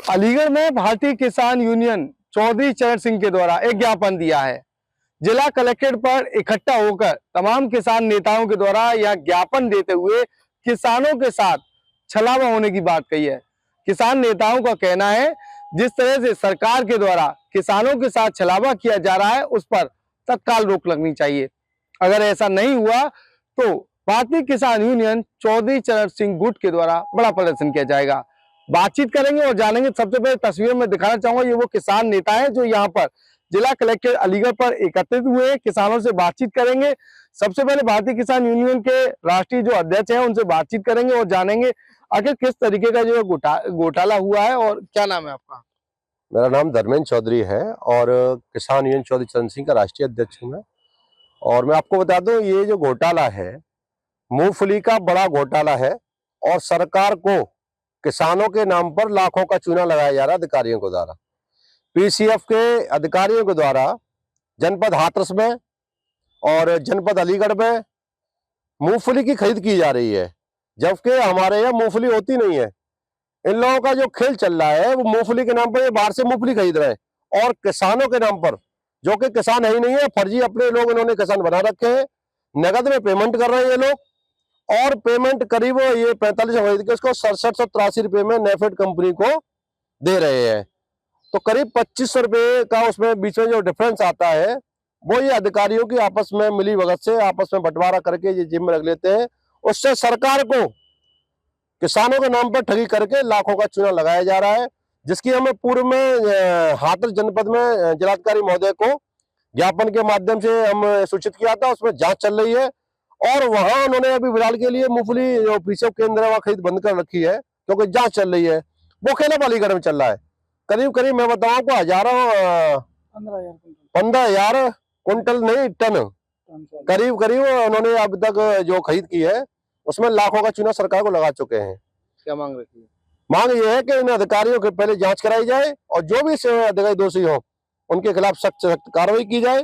अलीगढ़ में भारतीय किसान यूनियन चौधरी चरण सिंह के द्वारा एक ज्ञापन दिया है। जिला कलेक्ट्रेट पर इकट्ठा होकर तमाम किसान नेताओं के द्वारा यह ज्ञापन देते हुए किसानों के साथ छलावा होने की बात कही है। किसान नेताओं का कहना है, जिस तरह से सरकार के द्वारा किसानों के साथ छलावा किया जा रहा है, उस पर तत्काल रोक लगनी चाहिए। अगर ऐसा नहीं हुआ तो भारतीय किसान यूनियन चौधरी चरण सिंह गुट के द्वारा बड़ा प्रदर्शन किया जाएगा। बातचीत करेंगे और जानेंगे। सबसे पहले तस्वीर में दिखाना चाहूंगा, ये वो किसान नेता है जो यहाँ पर जिला कलेक्टर अलीगढ़ पर एकत्रित हुए हैं। किसानों से बातचीत करेंगे। सबसे पहले भारतीय किसान यूनियन के राष्ट्रीय जो अध्यक्ष हैं उनसे बातचीत करेंगे और जानेंगे आखिर किस तरीके का जो घोटाला हुआ है। और क्या नाम है आपका? मेरा नाम धर्मेंद्र चौधरी है और किसान यूनियन चौधरी चरण सिंह का राष्ट्रीय अध्यक्ष हूँ मैं। और मैं आपको बता दूं, ये जो घोटाला है मूंगफली का बड़ा घोटाला है और सरकार को किसानों के नाम पर लाखों का चूना लगाया जा रहा है अधिकारियों के द्वारा। पीसीएफ के अधिकारियों के द्वारा जनपद हाथरस में और जनपद अलीगढ़ में मूंगफली की खरीद की जा रही है, जबकि हमारे यहाँ मूंगफली होती नहीं है। इन लोगों का जो खेल चल रहा है वो मूंगफली के नाम पर ये बाहर से मूंगफली खरीद रहे हैं और किसानों के नाम पर, जो कि किसान है ही नहीं है, फर्जी अपने लोग इन्होंने किसान बना रखे हैं। नगद में पेमेंट कर रहे हैं ये लोग और पेमेंट करीब ये 45 खरीद के उसको 6783 रुपये में नेफेड कंपनी को दे रहे हैं। तो करीब 2500 रुपये का उसमें बीच में जो डिफरेंस आता है वो ये अधिकारियों की आपस में मिली भगत से आपस में बंटवारा करके ये जिम्मे रख लेते हैं। उससे सरकार को किसानों के नाम पर ठगी करके लाखों का चूना लगाया जा रहा है, जिसकी हमें पूर्व में हाथरस जनपद में जिलाधिकारी महोदय को ज्ञापन के माध्यम से हम सूचित किया था। उसमें जांच चल रही है और वहां उन्होंने अभी फिलहाल के लिए मूंगफली जो पीसीएफ केंद्र है वहां खरीद बंद कर रखी है, क्योंकि जांच चल रही है। वो खेला अलीगढ़ में चल रहा है। करीब करीब मैं बताऊं आपको हजारों 15,000 कुंटल नहीं टन करीब करीब उन्होंने अब तक जो खरीद की है उसमें लाखों का चूना सरकार को लगा चुके हैं। क्या मांग रखी है? मांग ये है कि इन अधिकारियों के पहले जांच कराई जाए और जो भी अधिकारी दोषी हो उनके खिलाफ सख्त कार्रवाई की जाए,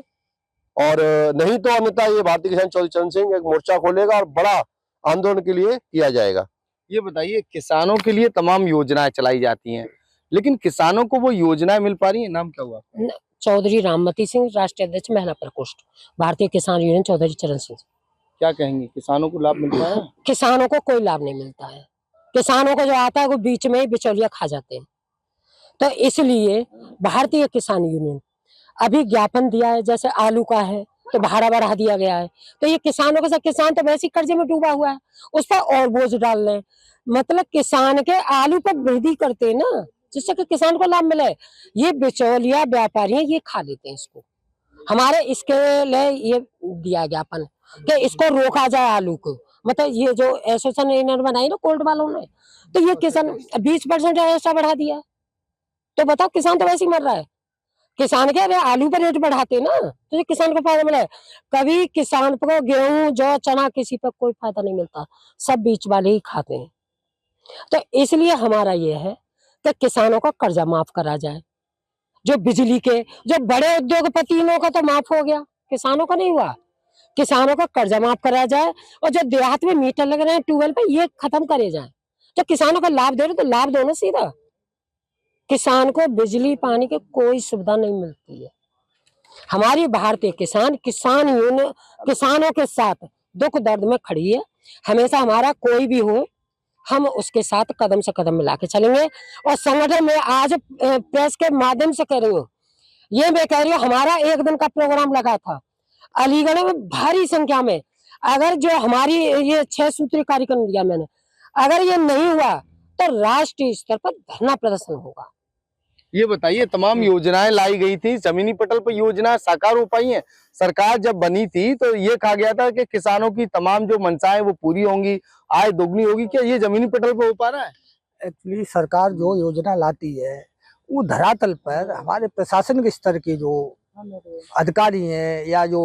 और नहीं तो अन्यथा ये भारतीय किसान चौधरी चरण सिंह एक मोर्चा खोलेगा और बड़ा आंदोलन के लिए किया जाएगा। ये बताइए, किसानों के लिए तमाम योजनाएं चलाई जाती हैं, लेकिन किसानों को वो योजनाएं मिल पा रही है? नाम क्या हुआ? चौधरी राममती सिंह, राष्ट्रीय अध्यक्ष महिला प्रकोष्ठ, भारतीय किसान यूनियन चौधरी चरण सिंह। क्या कहेंगे, किसानों को लाभ मिलता है? किसानों को कोई लाभ नहीं मिलता है। किसानों को जो आता है वो बीच में ही बिचौलिया खा जाते हैं। तो इसलिए भारतीय किसान यूनियन अभी ज्ञापन दिया है, जैसे आलू का है तो भाड़ा बढ़ा दिया गया है। तो ये किसानों के साथ, किसान तो वैसे ही कर्जे में डूबा हुआ है, उस पर और बोझ डाल रहे हैं। मतलब किसान के आलू पर वृद्धि करते हैं ना, जिससे कि किसान को लाभ मिले। ये बिचौलिया व्यापारी हैं, ये खा लेते हैं इसको। हमारे इसके लिए ये दिया ज्ञापन कि इसको रोका जाए आलू को। मतलब ये जो एसोसिएशन बनाई ना कोल्ड वालों ने, तो ये किसान 20% एक्स्ट्रा बढ़ा दिया। तो बताओ, किसान तो वैसे ही मर रहा है। किसान के आलू पर रेट बढ़ाते ना तो ये किसान को फायदा मिला है। कभी किसान को गेहूं जौ चना किसी पर कोई फायदा नहीं मिलता, सब बीच वाले ही खाते हैं। तो इसलिए हमारा ये है कि किसानों का कर्जा माफ करा जाए। जो बिजली के जो बड़े उद्योगपतियों का तो माफ हो गया, किसानों का नहीं हुआ। किसानों का कर्जा माफ करा जाए और जो देहात में मीटर लग रहे हैं ट्यूबवेल पे, ये खत्म करे जाए। जो किसानों को लाभ दे रहे तो लाभ दो ना सीधा। किसान को बिजली पानी की कोई सुविधा नहीं मिलती है। हमारी भारतीय किसान यूनियन किसानों के साथ दुख दर्द में खड़ी है। हमेशा हमारा कोई भी हो, हम उसके साथ कदम से कदम मिला के चलेंगे। और संगठन में आज प्रेस के माध्यम से कह रही हूँ, ये मैं कह रही हूँ, हमारा एक दिन का प्रोग्राम लगा था अलीगढ़ में भारी संख्या में। अगर जो हमारी ये 6 सूत्रीय कार्यक्रम दिया मैंने, अगर ये नहीं हुआ तो राष्ट्रीय स्तर पर धरना प्रदर्शन होगा। ये बताइए, तमाम योजनाएं लाई गई थी, जमीनी पटल पर योजनाएं साकार हो पाई हैं? सरकार जब बनी थी तो ये कहा गया था कि किसानों की तमाम जो मंशाएं वो पूरी होंगी, आय दोगुनी होगी। क्या ये जमीनी पटल पर हो पा रहा है? एक्चुअली सरकार जो योजना लाती है वो धरातल पर हमारे प्रशासन के स्तर के जो अधिकारी हैं या जो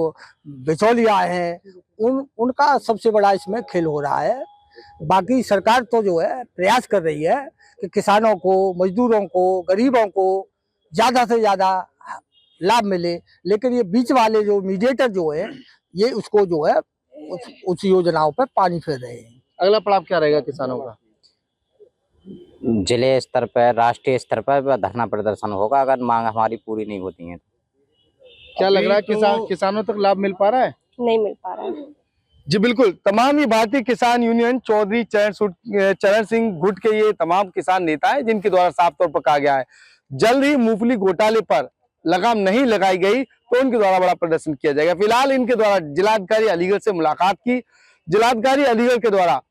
बिचौलिया हैं उनका सबसे बड़ा इसमें खेल हो रहा है। बाकी सरकार तो जो है प्रयास कर रही है कि किसानों को, मजदूरों को, गरीबों को ज्यादा से ज्यादा लाभ मिले, लेकिन ये बीच वाले जो मीडिएटर जो है ये उसको जो है उस योजनाओं पर पानी फेर रहे हैं। अगला पड़ाव क्या रहेगा किसानों का? जिले स्तर पर, राष्ट्रीय स्तर पर धरना प्रदर्शन होगा अगर मांग हमारी पूरी नहीं होती है। क्या लग रहा है किसानों तक लाभ मिल पा रहा है? नहीं मिल पा रहा है। जी बिल्कुल, तमाम ही भारतीय किसान यूनियन चौधरी चरण सिंह गुट के ये तमाम किसान नेता हैं जिनके द्वारा साफ तौर पर कहा गया है जल्द ही मूंगफली घोटाले पर लगाम नहीं लगाई गई तो उनके द्वारा बड़ा प्रदर्शन किया जाएगा। फिलहाल इनके द्वारा जिलाधिकारी अलीगढ़ से मुलाकात की, जिलाधिकारी अलीगढ़ के द्वारा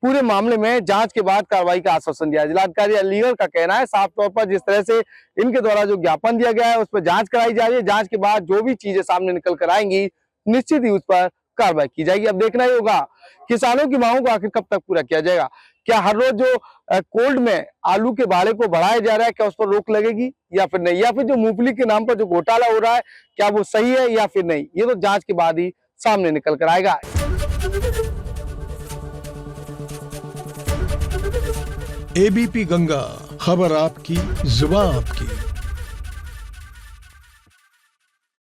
पूरे मामले में जांच के बाद कार्रवाई का आश्वासन दिया। जिलाधिकारी अलीगढ़ का कहना है साफ तौर पर जिस तरह से इनके द्वारा जो ज्ञापन दिया गया है उस पर जांच कराई जा रही है। जांच के बाद जो भी चीजें सामने निकल कर आएंगी निश्चित ही उस पर कार्रवाई की जाएगी। अब देखना ही होगा किसानों की मांगों को आखिर कब तक पूरा किया जाएगा। क्या हर रोज जो कोल्ड में आलू के भाड़े को बढ़ाया जा रहा है क्या उस पर रोक लगेगी या फिर नहीं, या फिर जो मूंगफली के नाम पर जो घोटाला हो रहा है क्या वो सही है या फिर नहीं, ये तो जांच के बाद ही सामने निकल कर आएगा। एबीपी गंगा, खबर आपकी, जुबान आपकी।